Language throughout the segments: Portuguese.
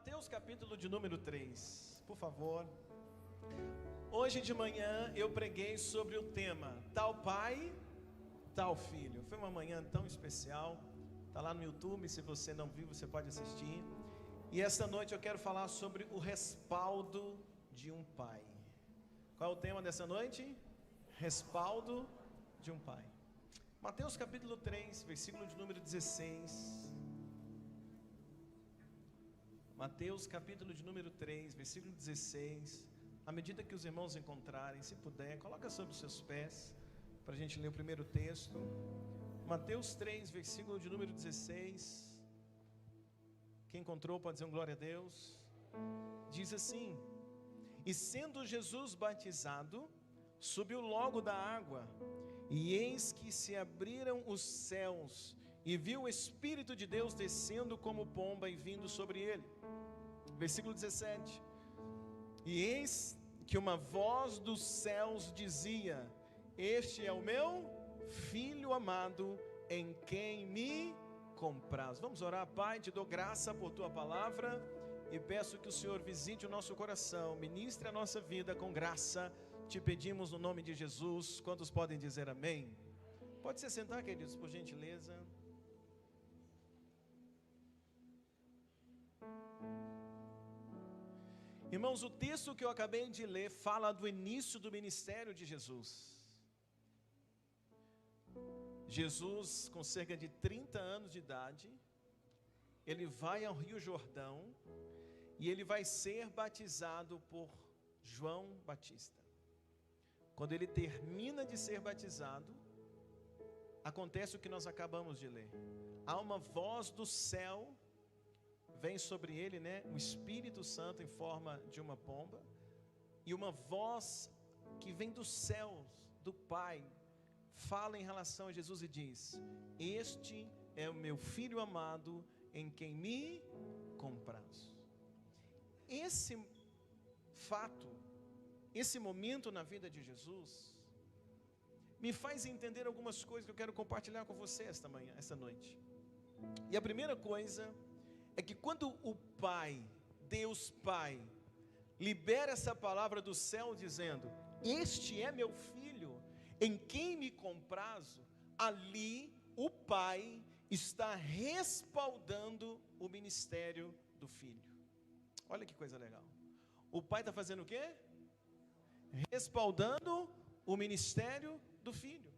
Mateus capítulo de número 3, por favor. Hoje de manhã eu preguei sobre o tema Tal Pai, Tal Filho. Foi uma manhã tão especial. Está lá no YouTube, se você não viu, você pode assistir. E esta noite eu quero falar sobre o respaldo de um pai. Qual é o tema dessa noite? Respaldo de um pai. Mateus capítulo 3, versículo de número 16. Mateus capítulo de número 3, versículo 16. À medida que os irmãos encontrarem, se puder, coloca sobre os seus pés, para a gente ler o primeiro texto. Mateus 3, versículo de número 16. Quem encontrou pode dizer um glória a Deus. Diz assim: E sendo Jesus batizado, subiu logo da água, e eis que se abriram os céus, e viu o Espírito de Deus descendo como pomba e vindo sobre ele. Versículo 17. E eis que uma voz dos céus dizia: Este é o meu Filho amado, em quem me comprazo. Vamos orar. Pai, te dou graça por tua palavra e peço que o Senhor visite o nosso coração, ministre a nossa vida com graça. Te pedimos no nome de Jesus. Quantos podem dizer amém? Pode se sentar, queridos, por gentileza. Irmãos, o texto que eu acabei de ler fala do início do ministério de Jesus. Jesus, com cerca de 30 anos de idade, ele vai ao Rio Jordão e ele vai ser batizado por João Batista. Quando ele termina de ser batizado, acontece o que nós acabamos de ler. Há uma voz do céu, vem sobre ele, o Espírito Santo em forma de uma pomba, e uma voz que vem dos céus, do Pai, fala em relação a Jesus e diz: Este é o meu Filho amado, em quem me comprazo. Esse fato, esse momento na vida de Jesus, me faz entender algumas coisas que eu quero compartilhar com você esta noite. E a primeira coisa é que quando o Pai, Deus Pai, libera essa palavra do céu dizendo: Este é meu Filho, em quem me comprazo, ali o Pai está respaldando o ministério do Filho. Olha que coisa legal. O Pai está fazendo o quê? Respaldando o ministério do Filho.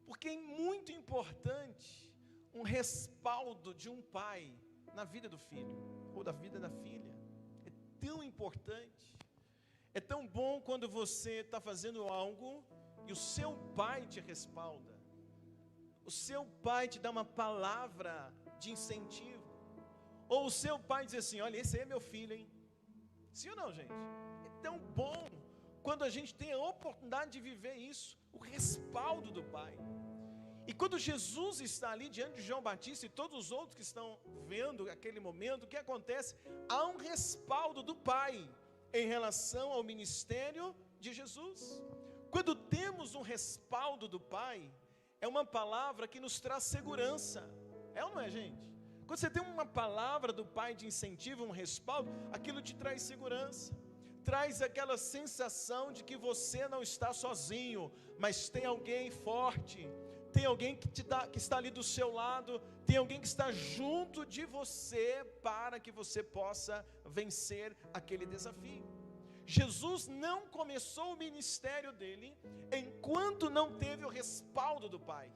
Porque é muito importante um respaldo de um pai na vida do filho, ou da vida da filha. É tão importante. É tão bom quando você está fazendo algo e o seu pai te respalda. O seu pai te dá uma palavra de incentivo. Ou o seu pai diz assim: olha, esse aí é meu filho, hein? Sim ou não, gente? É tão bom quando a gente tem a oportunidade de viver isso, o respaldo do pai. E quando Jesus está ali diante de João Batista e todos os outros que estão vendo aquele momento, o que acontece? Há um respaldo do Pai em relação ao ministério de Jesus. Quando temos um respaldo do Pai, é uma palavra que nos traz segurança. É ou não é, gente? Quando você tem uma palavra do Pai de incentivo, um respaldo, aquilo te traz segurança. Traz aquela sensação de que você não está sozinho, mas tem alguém forte, tem alguém que está ali do seu lado, tem alguém que está junto de você para que você possa vencer aquele desafio. Jesus não começou o ministério dele enquanto não teve o respaldo do Pai.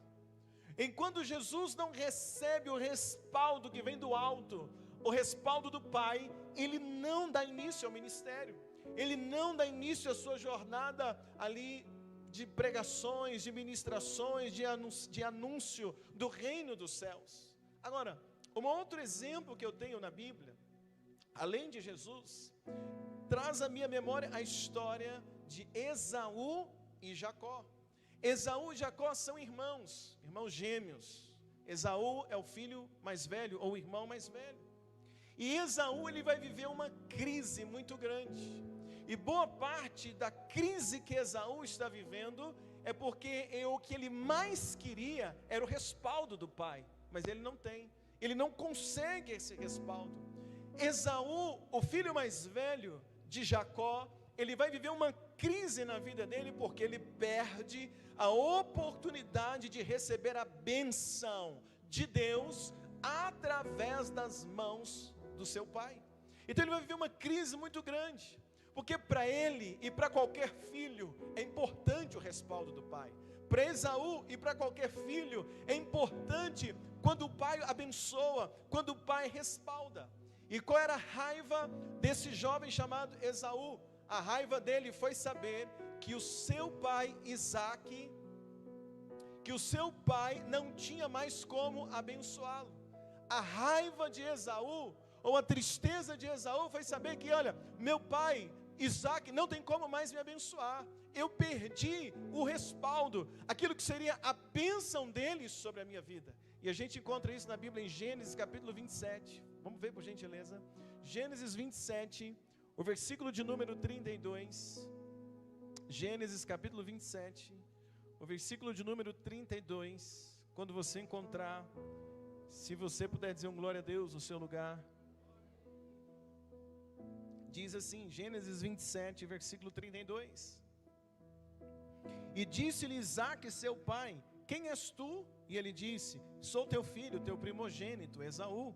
Enquanto Jesus não recebe o respaldo que vem do alto, o respaldo do Pai, ele não dá início ao ministério. Ele não dá início à sua jornada ali de pregações, de ministrações, de anúncio do reino dos céus. Agora, um outro exemplo que eu tenho na Bíblia, além de Jesus, traz à minha memória a história de Esaú e Jacó. Esaú e Jacó são irmãos gêmeos. Esaú é o filho mais velho, ou o irmão mais velho. E Esaú, ele vai viver uma crise muito grande. E boa parte da crise que Esaú está vivendo é porque o que ele mais queria era o respaldo do pai, mas ele não tem, ele não consegue esse respaldo. Esaú, o filho mais velho de Jacó, ele vai viver uma crise na vida dele, porque ele perde a oportunidade de receber a bênção de Deus através das mãos do seu pai. Então ele vai viver uma crise muito grande, porque para ele e para qualquer filho é importante o respaldo do pai. Para Esaú e para qualquer filho é importante quando o pai abençoa, quando o pai respalda. E qual era a raiva desse jovem chamado Esaú? A raiva dele foi saber que o seu pai Isaque, que o seu pai não tinha mais como abençoá-lo. A raiva de Esaú, ou a tristeza de Esaú, foi saber que, olha, meu pai Isaque não tem como mais me abençoar. Eu perdi o respaldo, aquilo que seria a bênção dele sobre a minha vida. E a gente encontra isso na Bíblia em Gênesis capítulo 27. Vamos ver por gentileza. Gênesis 27, o versículo de número 32. Gênesis capítulo 27, o versículo de número 32. Quando você encontrar, se você puder dizer um glória a Deus no seu lugar. Diz assim, Gênesis 27, versículo 32. E disse-lhe Isaque, seu pai: quem és tu? E ele disse: sou teu filho, teu primogênito, Esaú.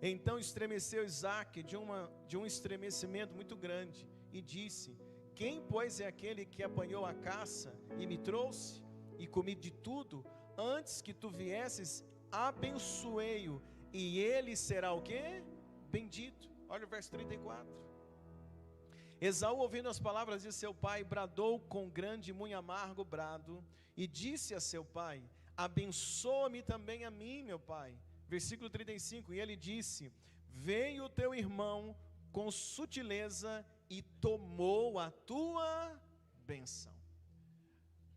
Então estremeceu Isaque de um estremecimento muito grande, e disse: quem, pois, é aquele que apanhou a caça e me trouxe, e comi de tudo, antes que tu viesses, abençoei-o, e ele será o quê? Bendito. Olha o verso 34. Esaú, ouvindo as palavras de seu pai, bradou com grande e muito amargo brado, e disse a seu pai: abençoa-me também a mim, meu pai. Versículo 35, e ele disse: veio o teu irmão com sutileza e tomou a tua bênção.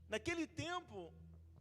Naquele tempo,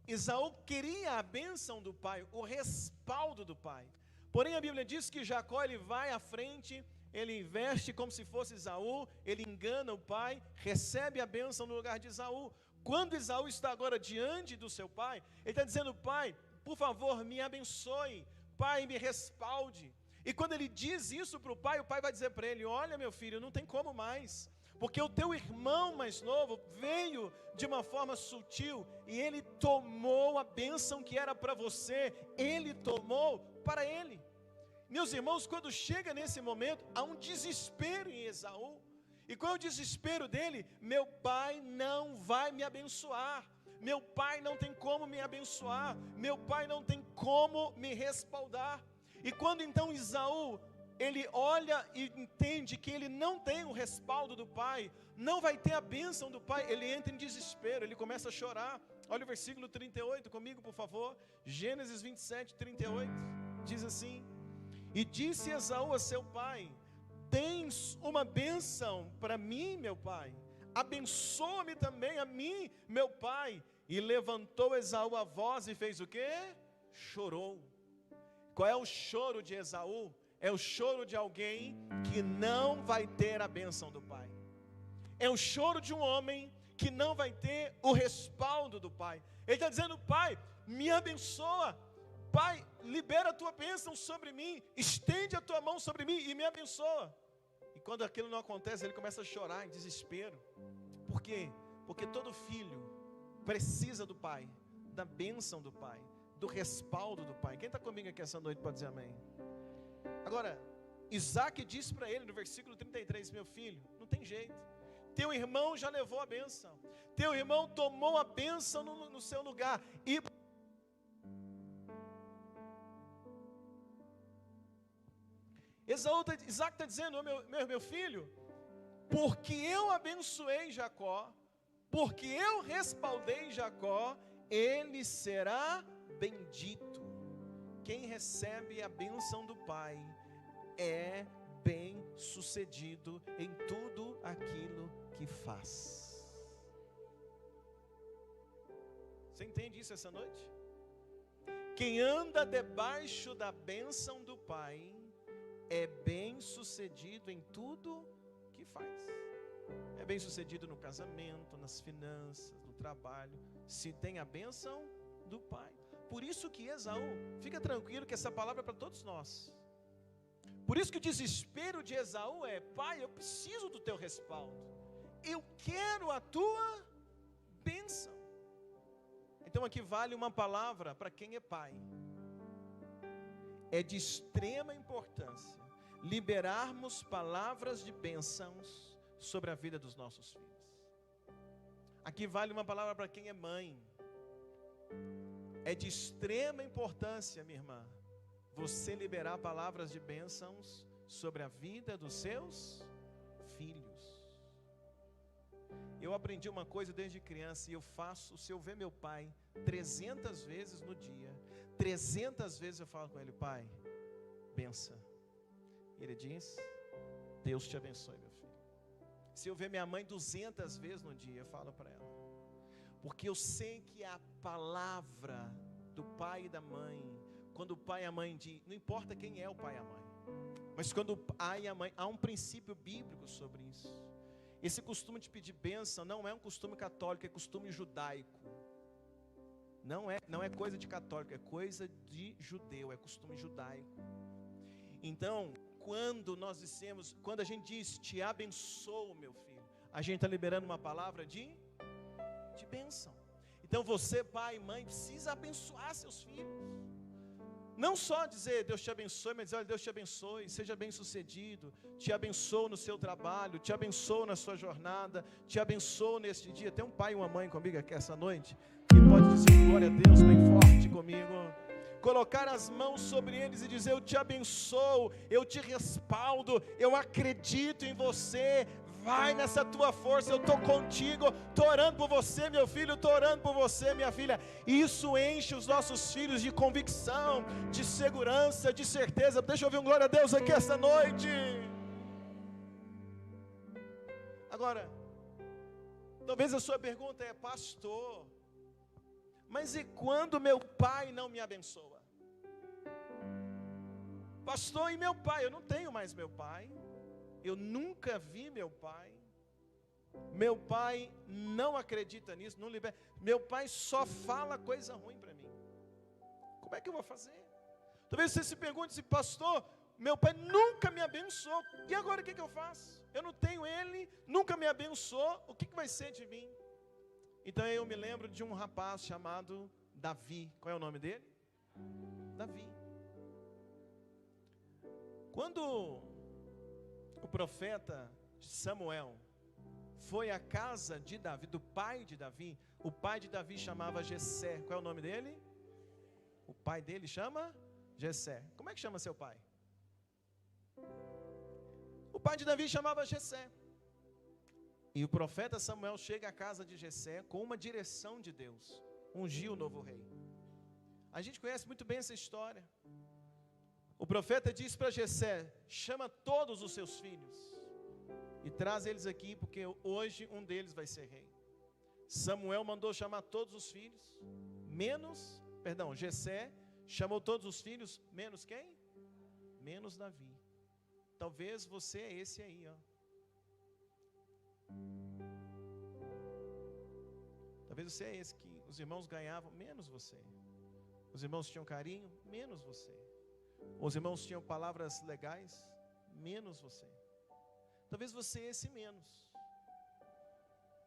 Esaú queria a bênção do pai, o respaldo do pai. Porém a Bíblia diz que Jacó, ele vai à frente, ele investe como se fosse Esaú, ele engana o pai, recebe a bênção no lugar de Esaú. Quando Esaú está agora diante do seu pai, ele está dizendo: pai, por favor, me abençoe, pai, me respalde. E quando ele diz isso para o pai vai dizer para ele: olha, meu filho, não tem como mais, porque o teu irmão mais novo veio de uma forma sutil, e ele tomou a bênção que era para você, ele tomou para ele. Meus irmãos, quando chega nesse momento, há um desespero em Esaú. E qual é o desespero dele? Meu pai não vai me abençoar, meu pai não tem como me abençoar, meu pai não tem como me respaldar. E quando então Esaú, ele olha e entende que ele não tem o respaldo do pai, não vai ter a bênção do pai, ele entra em desespero, ele começa a chorar. Olha o versículo 38 comigo, por favor. Gênesis 27, 38, diz assim: e disse Esaú a seu pai: tens uma bênção para mim, meu pai, abençoa-me também a mim, meu pai. E levantou Esaú a voz e fez o quê? Chorou. Qual é o choro de Esaú? É o choro de alguém que não vai ter a bênção do pai. É o choro de um homem que não vai ter o respaldo do pai. Ele está dizendo: pai, me abençoa, pai, libera a tua bênção sobre mim, estende a tua mão sobre mim e me abençoa. E quando aquilo não acontece, ele começa a chorar em desespero. Por quê? Porque todo filho precisa do pai, da bênção do pai, do respaldo do pai. Quem está comigo aqui essa noite pode dizer amém? Agora, Isaque disse para ele no versículo 33, meu filho, não tem jeito, teu irmão já levou a bênção, teu irmão tomou a bênção no seu lugar. E Isaque está dizendo: meu filho, porque eu abençoei Jacó, porque eu respaldei Jacó, ele será bendito. Quem recebe a bênção do pai é bem sucedido em tudo aquilo que faz. Você entende isso essa noite? Quem anda debaixo da bênção do pai é bem sucedido em tudo que faz. É bem sucedido no casamento, nas finanças, no trabalho, se tem a bênção do pai. Por isso que Esaú, fica tranquilo que essa palavra é para todos nós. Por isso que o desespero de Esaú é: pai, eu preciso do teu respaldo, eu quero a tua bênção. Então aqui vale uma palavra para quem é pai. É de extrema importância liberarmos palavras de bênçãos sobre a vida dos nossos filhos. Aqui vale uma palavra para quem é mãe. É de extrema importância, minha irmã, você liberar palavras de bênçãos sobre a vida dos seus filhos. Eu aprendi uma coisa desde criança e eu faço. Se eu ver meu pai 300 vezes no dia, 300 vezes eu falo com ele: pai, benção. Ele diz: Deus te abençoe, meu filho. Se eu ver minha mãe 200 vezes no dia, eu falo para ela, porque eu sei que a palavra do pai e da mãe, quando o pai e a mãe diz, não importa quem é o pai e a mãe, mas quando o pai e a mãe, há um princípio bíblico sobre isso. Esse costume de pedir bênção não é um costume católico, é costume judaico. Não é coisa de católico, é coisa de judeu, é costume judaico. Então, quando a gente diz te abençoo, meu filho, a gente está liberando uma palavra de bênção. Então você, pai e mãe, precisa abençoar seus filhos. Não só dizer Deus te abençoe, mas dizer: olha, Deus te abençoe, seja bem sucedido, te abençoo no seu trabalho, te abençoo na sua jornada, te abençoo neste dia. Tem um pai e uma mãe comigo aqui essa noite, que pode dizer glória a Deus bem forte comigo. Colocar as mãos sobre eles e dizer: eu te abençoo, eu te respaldo, eu acredito em você, vai nessa tua força, eu estou contigo, estou orando por você, meu filho, estou orando por você, minha filha. Isso enche os nossos filhos de convicção, de segurança, de certeza. Deixa eu ouvir um glória a Deus aqui essa noite. Agora, talvez a sua pergunta é: pastor, mas e quando meu pai não me abençoa? Pastor, e meu pai? Eu não tenho mais meu pai. Eu nunca vi meu pai. Meu pai não acredita nisso, não libera. Meu pai só fala coisa ruim para mim. Como é que eu vou fazer? Talvez você se pergunte assim: pastor, meu pai nunca me abençoou. E agora o que eu faço? Eu não tenho ele, nunca me abençoou. O que vai ser de mim? Então eu me lembro de um rapaz chamado Davi. Qual é o nome dele? Davi. Quando o profeta Samuel foi à casa de Davi, do pai de Davi, o pai de Davi chamava Jessé. Qual é o nome dele? O pai dele chama Jessé. Como é que chama seu pai? O pai de Davi chamava Jessé. E o profeta Samuel chega à casa de Jessé com uma direção de Deus: ungir o novo rei. A gente conhece muito bem essa história. O profeta diz para Jessé: chama todos os seus filhos e traz eles aqui, porque hoje um deles vai ser rei. Samuel mandou chamar todos os filhos, Jessé chamou todos os filhos, menos quem? Menos Davi. Talvez você é esse aí, ó. Talvez você é esse que os irmãos ganhavam, menos você. Os irmãos tinham carinho, menos você. Os irmãos tinham palavras legais, menos você. Talvez você é esse menos.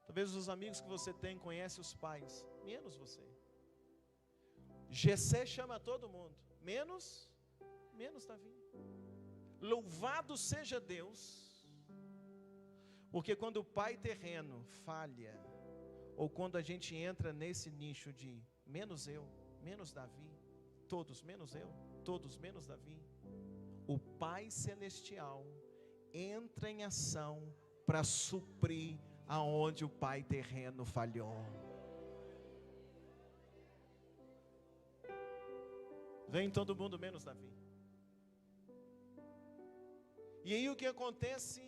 Talvez os amigos que você tem conhecem os pais, menos você. Jessé chama todo mundo, menos Davi. Louvado seja Deus, porque quando o pai terreno falha, ou quando a gente entra nesse nicho de menos eu, menos Davi, todos menos eu, todos menos Davi, o Pai Celestial entra em ação para suprir aonde o pai terreno falhou. Vem todo mundo menos Davi. E aí o que acontece?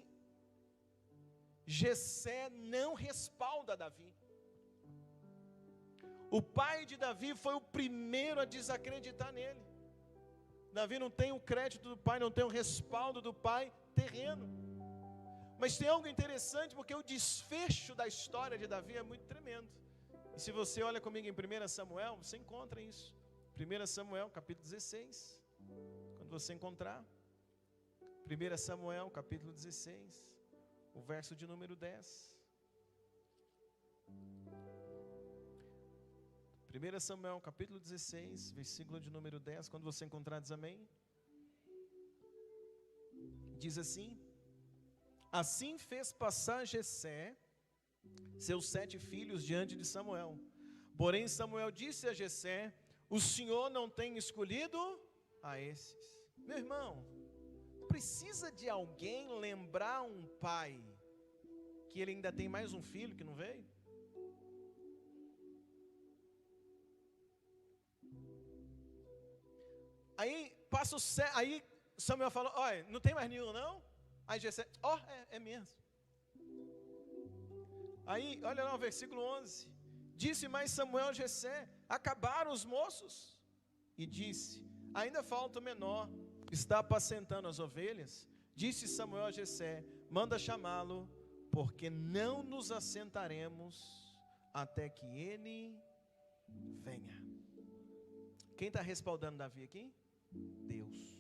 Jessé não respalda Davi. O pai de Davi foi o primeiro a desacreditar nele. Davi não tem o crédito do pai, não tem o respaldo do pai terreno. Mas tem algo interessante, porque o desfecho da história de Davi é muito tremendo. E se você olha comigo em 1 Samuel, você encontra isso. 1 Samuel, capítulo 16. Quando você encontrar, 1 Samuel, capítulo 16, o verso de número 10. 1 Samuel, capítulo 16, versículo de número 10. Quando você encontrar, diz amém. Diz assim: assim fez passar Jessé seus 7 filhos diante de Samuel. Porém Samuel disse a Jessé: o Senhor não tem escolhido a esses. Meu irmão, precisa de alguém lembrar um pai que ele ainda tem mais um filho que não veio? Aí Samuel falou: olha, não tem mais nenhum não? Aí Jessé: é mesmo. Aí, olha lá o versículo 11. Disse mais Samuel a Jessé: acabaram os moços? E disse: ainda falta o menor, está apacentando as ovelhas. Disse Samuel a Jessé: manda chamá-lo, porque não nos assentaremos até que ele venha. Quem está respaldando Davi aqui? Deus.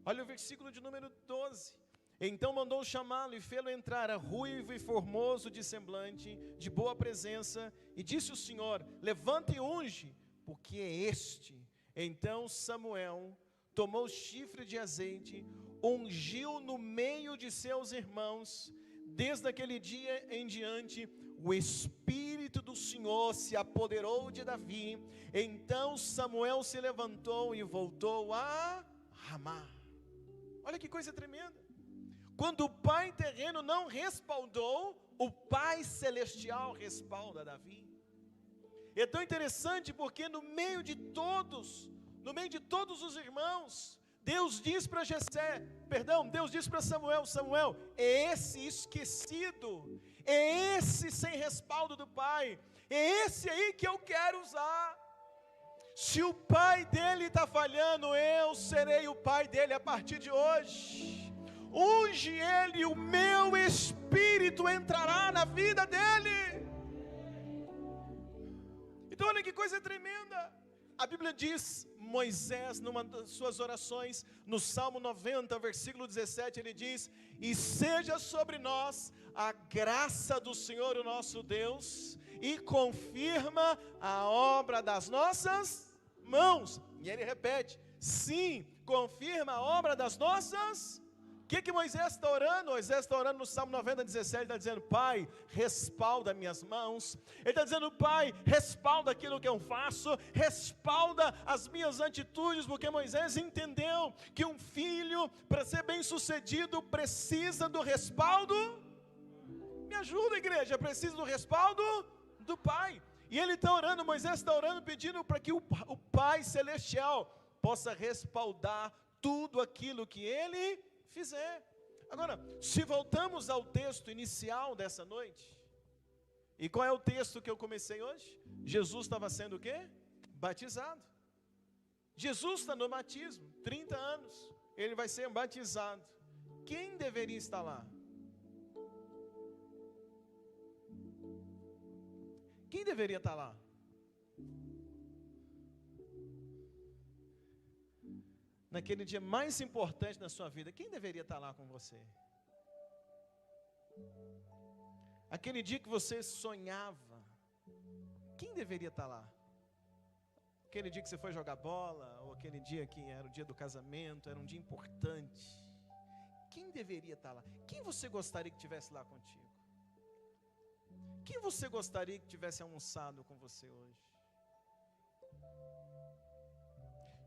Olha o versículo de número 12. Então mandou chamá-lo e fê-lo entrar, ruivo e formoso de semblante, de boa presença, e disse o Senhor: levanta e unge, porque é este. Então Samuel tomou chifre de azeite, ungiu no meio de seus irmãos. Desde aquele dia em diante, o Espírito do Senhor se apoderou de Davi. Então Samuel se levantou e voltou a Ramá. Olha que coisa tremenda. Quando o pai terreno não respaldou, o pai celestial respalda Davi. É tão interessante porque no meio de todos os irmãos, Deus diz para Deus diz para Samuel: Samuel, é esse esquecido, é esse sem respaldo do pai, é esse aí que eu quero usar. Se o pai dele está falhando, eu serei o pai dele a partir de hoje. Unge ele, o meu espírito entrará na vida dele. Então olha que coisa tremenda. A Bíblia diz, Moisés, numa das suas orações, no Salmo 90, versículo 17, ele diz: e seja sobre nós a graça do Senhor, o nosso Deus, e confirma a obra das nossas mãos. E ele repete: sim, confirma a obra das nossas. O que Moisés está orando? Moisés está orando no Salmo 90, 17, ele está dizendo: Pai, respalda minhas mãos. Ele está dizendo: Pai, respalda aquilo que eu faço, respalda as minhas atitudes, porque Moisés entendeu que um filho, para ser bem sucedido, precisa do respaldo. Me ajuda, igreja, precisa do respaldo do Pai. E ele está orando, Moisés está orando, pedindo para que o Pai Celestial possa respaldar tudo aquilo que ele fizer. Agora, se voltamos ao texto inicial dessa noite, e qual é o texto que eu comecei hoje? Jesus estava sendo o quê? Batizado. Jesus está no batismo, 30 anos, ele vai ser batizado. Quem deveria estar lá? Quem deveria estar lá? Naquele dia mais importante da sua vida, quem deveria estar lá com você? Aquele dia que você sonhava, quem deveria estar lá? Aquele dia que você foi jogar bola, ou aquele dia que era o dia do casamento, era um dia importante. Quem deveria estar lá? Quem você gostaria que estivesse lá contigo? Quem você gostaria que tivesse almoçado com você hoje?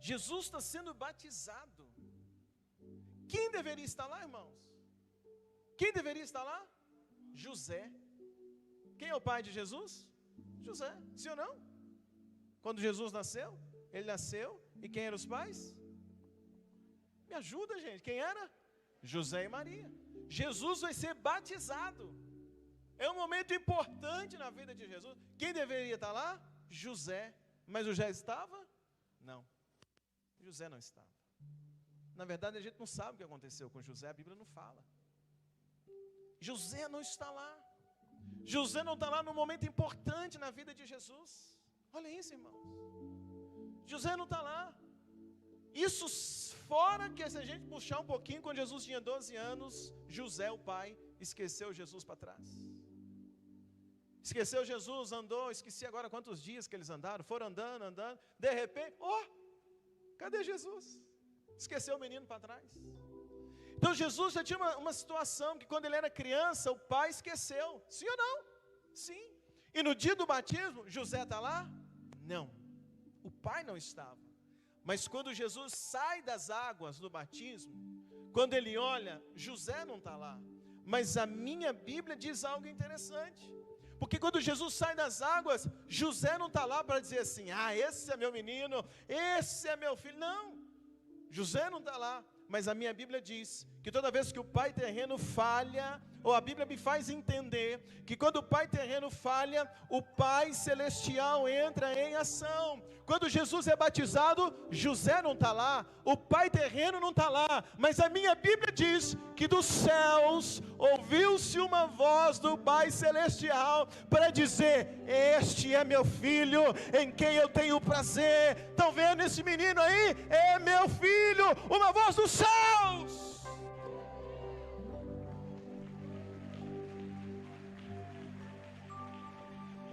Jesus está sendo batizado. Quem deveria estar lá, irmãos? Quem deveria estar lá? José. Quem é o pai de Jesus? José, sim ou não? Quando Jesus nasceu, ele nasceu, e quem eram os pais? Me ajuda, gente, quem era? José e Maria. Jesus vai ser batizado. É um momento importante na vida de Jesus. Quem deveria estar lá? José. Mas José estava? Não. José não estava. Na verdade, a gente não sabe o que aconteceu com José, a Bíblia não fala. José não está lá. José não está lá num momento importante na vida de Jesus. Olha isso, irmãos. José não está lá. Isso fora que, se a gente puxar um pouquinho, quando Jesus tinha 12 anos, José, o pai, esqueceu Jesus para trás. Esqueceu Jesus, andou, esqueci agora quantos dias que eles andaram, foram andando, de repente, cadê Jesus? Esqueceu o menino para trás. Então Jesus já tinha uma situação que quando ele era criança, o pai esqueceu, sim ou não? Sim. E no dia do batismo, José está lá? Não, o pai não estava. Mas quando Jesus sai das águas do batismo, quando ele olha, José não está lá. Mas a minha Bíblia diz algo interessante. Porque quando Jesus sai das águas, José não está lá para dizer assim, esse é meu menino, esse é meu filho. Não, José não está lá. Mas a minha Bíblia diz que toda vez que o pai terreno falha, ou a Bíblia me faz entender que quando o pai terreno falha, o pai celestial entra em ação. Quando Jesus é batizado, José não está lá, o pai terreno não está lá, mas a minha Bíblia diz que dos céus ouviu-se uma voz do Pai celestial para dizer, este é meu filho, em quem eu tenho prazer. Estão vendo esse menino aí? É meu filho, uma voz dos céus.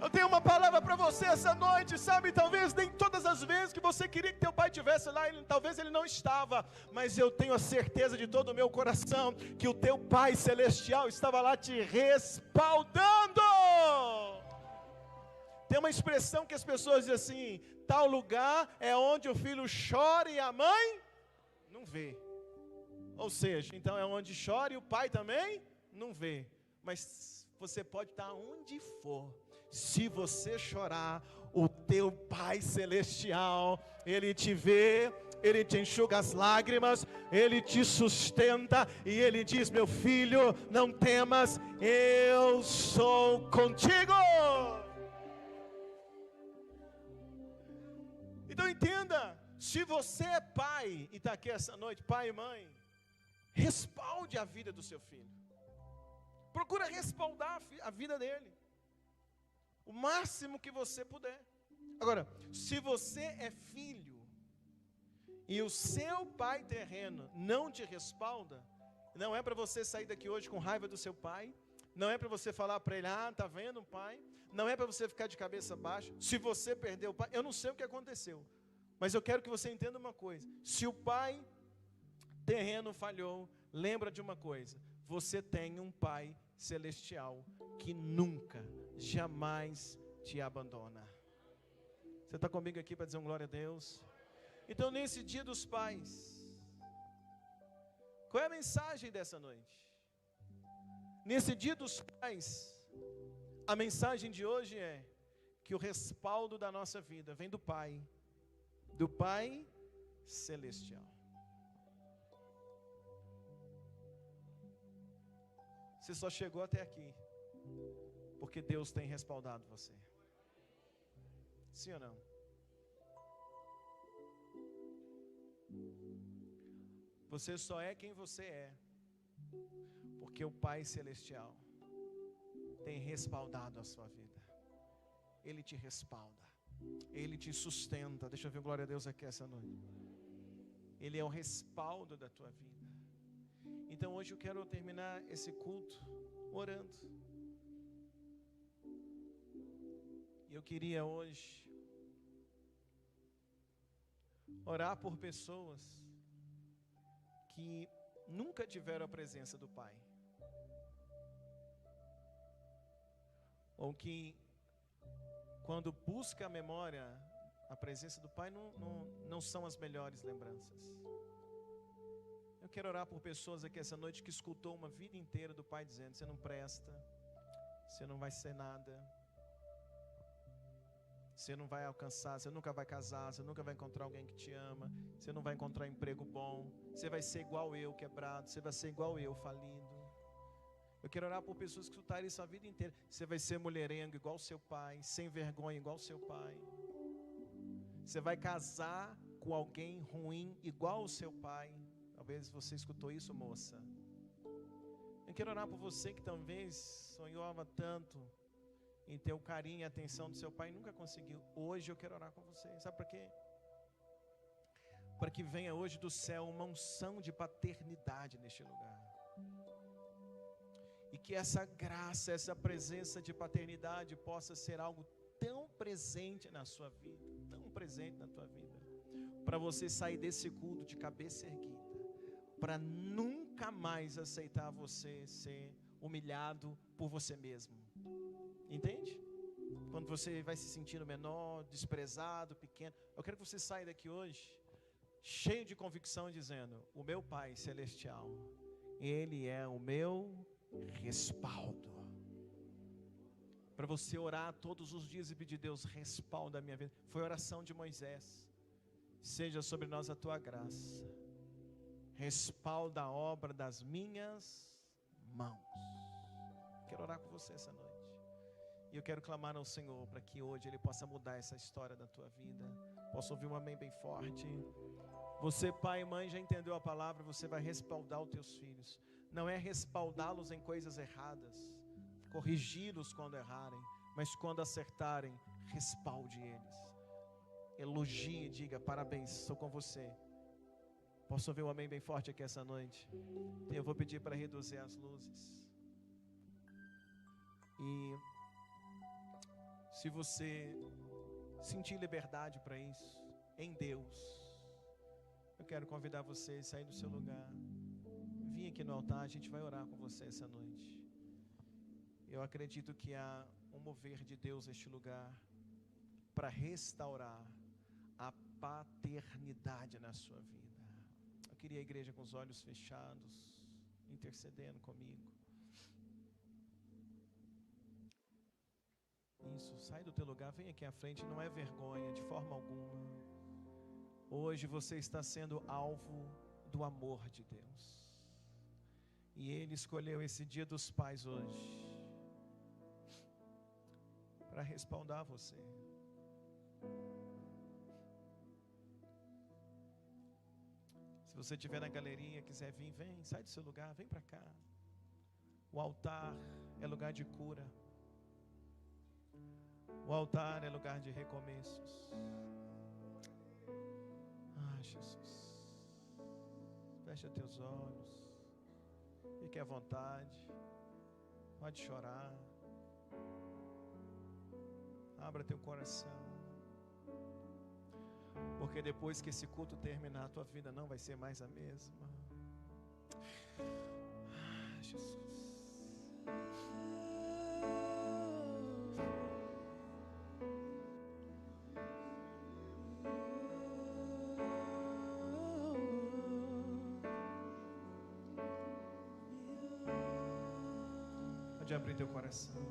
Eu tenho uma palavra para você essa noite, sabe, talvez nem todas as vezes que você queria que teu pai estivesse lá, talvez ele não estava, mas eu tenho a certeza de todo o meu coração, que o teu Pai Celestial estava lá te respaldando. Tem uma expressão que as pessoas dizem assim, tal lugar é onde o filho chora e a mãe não vê. Ou seja, então é onde chora e o pai também não vê, mas você pode estar onde for. Se você chorar, o teu Pai Celestial, Ele te vê, Ele te enxuga as lágrimas, Ele te sustenta, e Ele diz, meu filho, não temas, eu sou contigo. Então entenda, se você é pai, e está aqui essa noite, pai e mãe, respalde a vida do seu filho, procura respaldar a vida dele, o máximo que você puder. Agora, se você é filho e o seu pai terreno não te respalda, não é para você sair daqui hoje com raiva do seu pai, não é para você falar para ele, tá vendo, pai? Não é para você ficar de cabeça baixa. Se você perdeu o pai, eu não sei o que aconteceu, mas eu quero que você entenda uma coisa, se o pai terreno falhou, lembra de uma coisa, você tem um pai celestial que nunca, jamais te abandona. Você está comigo aqui para dizer um glória a Deus? Então nesse dia dos pais, qual é a mensagem dessa noite? Nesse dia dos pais, a mensagem de hoje é que o respaldo da nossa vida vem do Pai Celestial. Você só chegou até aqui porque Deus tem respaldado você. Sim ou não? Você só é quem você é porque o Pai Celestial tem respaldado a sua vida. Ele te respalda, Ele te sustenta. Deixa eu ver, glória a Deus aqui essa noite. Ele é o respaldo da tua vida. Então hoje eu quero terminar esse culto orando. E eu queria hoje orar por pessoas que nunca tiveram a presença do Pai, ou que quando busca a memória, a presença do Pai não são as melhores lembranças. Eu quero orar por pessoas aqui essa noite que escutou uma vida inteira do Pai dizendo, você não presta, você não vai ser nada, você não vai alcançar, você nunca vai casar, você nunca vai encontrar alguém que te ama, você não vai encontrar um emprego bom, você vai ser igual eu, quebrado, você vai ser igual eu, falido. Eu quero orar por pessoas que escutarem isso a vida inteira. Você vai ser mulherengo igual seu pai, sem vergonha igual seu pai. Você vai casar com alguém ruim igual o seu pai. Talvez você escutou isso, moça. Eu quero orar por você que talvez sonhava tanto em ter o carinho e a atenção do seu pai e nunca conseguiu. Hoje eu quero orar com você. Sabe por quê? para que venha hoje do céu uma unção de paternidade neste lugar. E que essa graça, essa presença de paternidade possa ser algo tão presente na sua vida, tão presente na tua vida, para você sair desse culto de cabeça erguida, para nunca mais aceitar você ser humilhado por você mesmo. Entende? Quando você vai se sentindo menor, desprezado, pequeno. Eu quero que você saia daqui hoje cheio de convicção, dizendo: o meu Pai Celestial, Ele é o meu respaldo. Para você orar todos os dias e pedir: Deus, respalda a minha vida. Foi a oração de Moisés. Seja sobre nós a tua graça, respalda a obra das minhas mãos. Quero orar com você essa noite. E eu quero clamar ao Senhor para que hoje Ele possa mudar essa história da tua vida. Posso ouvir um amém bem forte? Você, pai e mãe, já entendeu a palavra? Você vai respaldar os teus filhos. Não é respaldá-los em coisas erradas, corrigi-los quando errarem, mas quando acertarem, respalde eles. Elogie e diga: parabéns, estou com você. Posso ouvir um amém bem forte aqui essa noite? Eu vou pedir para reduzir as luzes. E se você sentir liberdade para isso, em Deus, eu quero convidar você a sair do seu lugar. Vim aqui no altar, a gente vai orar com você essa noite. Eu acredito que há um mover de Deus neste lugar para restaurar a paternidade na sua vida. Eu queria a igreja com os olhos fechados, intercedendo comigo. Isso, sai do teu lugar, vem aqui à frente, não é vergonha de forma alguma. Hoje você está sendo alvo do amor de Deus. E Ele escolheu esse dia dos pais hoje para respaldar você. Se você estiver na galeria, quiser vir, vem, sai do seu lugar, vem para cá. O altar é lugar de cura. O altar é lugar de recomeços. Ah, Jesus. Fecha teus olhos. Fique à vontade. Pode chorar. Abra teu coração. Porque depois que esse culto terminar, a tua vida não vai ser mais a mesma. Ah, Jesus. Pode abrir teu coração.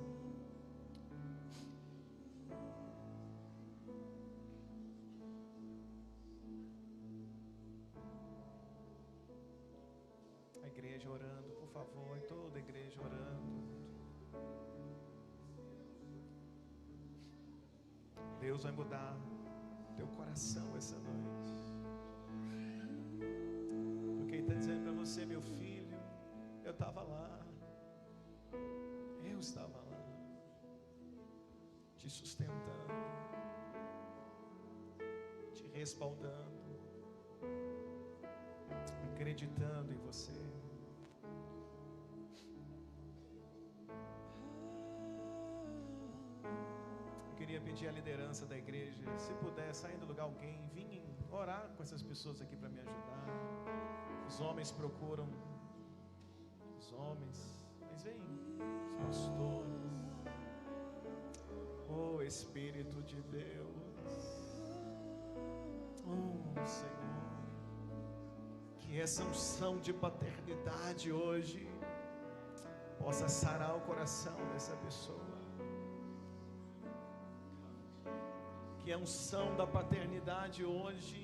A igreja orando, por favor, toda a igreja orando. Deus vai mudar teu coração essa noite. Porque Ele está dizendo para você: meu filho, eu estava lá. Eu estava lá, te sustentando, te respaldando, acreditando em você. Eu queria pedir a liderança da igreja, se puder, sair do lugar alguém, vim orar com essas pessoas aqui para me ajudar. Os homens procuram os homens, mas vem os pastores. Oh Espírito de Deus, oh Senhor, que essa unção de paternidade hoje possa sarar o coração dessa pessoa. Que a unção da paternidade hoje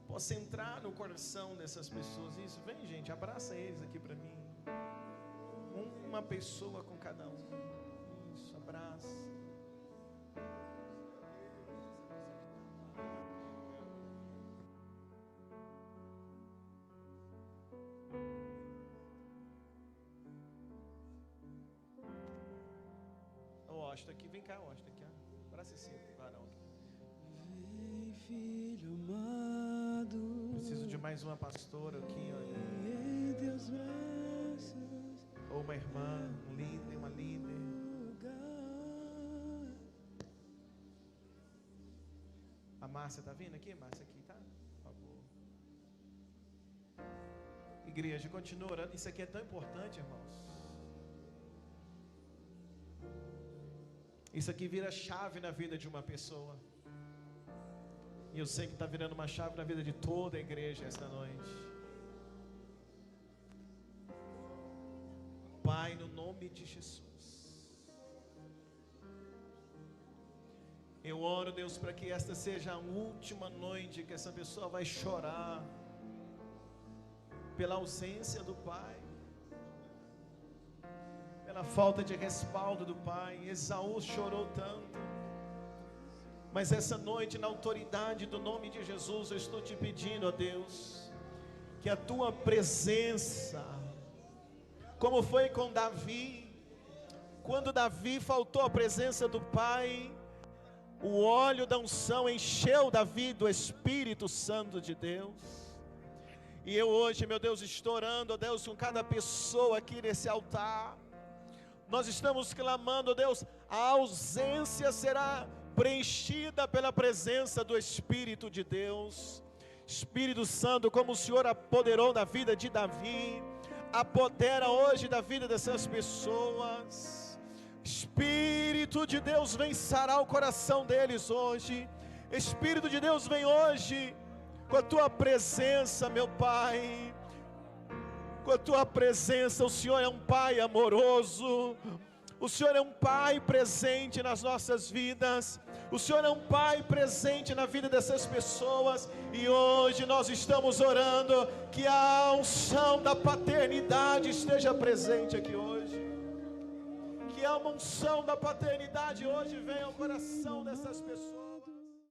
possa entrar no coração dessas pessoas. Isso, vem gente, abraça eles aqui para mim. Uma pessoa com cada um. Isso, abraça. Washington aqui, vem cá, Washington aqui. Abraça esse varão aqui. Vem, filho amado. mais uma pastora aqui, ou uma irmã, um líder, uma líder. A Márcia está vindo aqui? Márcia aqui, tá? Por favor. Igreja, continua orando. Isso aqui é tão importante, irmãos. Isso aqui vira chave na vida de uma pessoa. E eu sei que está virando uma chave na vida de toda a igreja esta noite. Pai, no nome de Jesus, eu oro, Deus, para que esta seja a última noite que essa pessoa vai chorar pela ausência do Pai, pela falta de respaldo do Pai. Esaú chorou tanto, mas essa noite, na autoridade do nome de Jesus, eu estou te pedindo, ó Deus, que a tua presença, como foi com Davi, quando Davi faltou a presença do Pai, o óleo da unção encheu Davi do Espírito Santo de Deus. E eu hoje, meu Deus, estou orando, ó Deus, com cada pessoa aqui nesse altar. Nós estamos clamando, ó Deus, a ausência será preenchida pela presença do Espírito de Deus. Espírito Santo, como o Senhor apoderou da vida de Davi, apodera hoje da vida dessas pessoas. Espírito de Deus, vem sarar o coração deles hoje. Espírito de Deus, vem hoje com a tua presença, meu Pai. Com a tua presença. O Senhor é um Pai amoroso. O Senhor é um Pai presente nas nossas vidas. O Senhor é um Pai presente na vida dessas pessoas. E hoje nós estamos orando que a unção da paternidade esteja presente aqui hoje. Que a unção da paternidade hoje venha ao coração dessas pessoas.